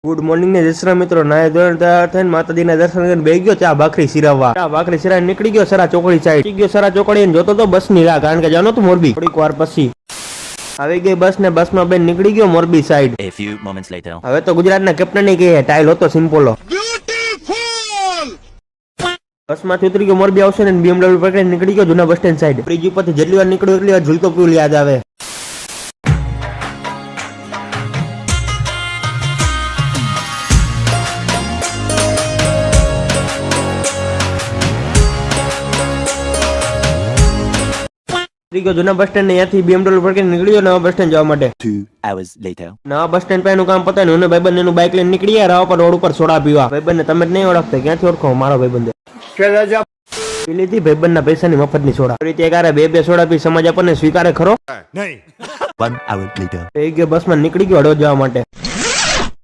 Good morning ને જય શ્રી રામ મિત્રો. નાય ધોરણ તૈયાર થઈને માતાજીના દર્શન કરીને બેસી ગયો ચા ભાખરી સિરાવવા. ચા ભાખરી સિરાવીને નીકળી ગયો સરા ચોકડી સાઈડ. ગયો સરા ચોકડી જોતો તો બસ ની રાહ, કારણ કે જાનો તો મોરબી. થોડીક વાર પછી આવી ગઈ બસ ને બસમાં બેન નીકળી ગયો Morbi side. A few moments later. હવે તો ગુજરાતના કેપ્ટન ની કહે ટાઈલ હતો સિમ્પોલો. બસમાંથી ઉતરી ગયો મોરબી આવશે ને BMW પકડીને નીકળી ગયો જૂના બસ સ્ટેન્ડ સાઈડ. બ્રિજ ઉપરથી જેટલી વાર નીકળ્યો એટલી વાર ઝૂલતો પુલ યાદ આવે. જૂના બસ સ્ટેન્ડ ત્યાંથી BMW પકડીને નીકળ્યો નવા બસ સ્ટેન્ડ જવા માટે. 2 hours later. નવા બસ સ્ટેન્ડ પર કામ પતાવ્યું અને ભાઈબંધ એનું બાઇક લઈને નીકળી ગયા રાહ પર રોડ ઉપર સોડા પીવા. ભાઈબંધ તમે જ નહીં ઓળખતા, ક્યાંથી ઓળખો? મારો ભાઈબંધ પી લીધી ભાઈબંધના પૈસાની મફતની સોડા. રીતે કારે બે સોડા પી સમાજ આપણને સ્વીકારે ખરો? 1 hour later. બસમાં નીકળી ગયો હળવદ જવા માટે.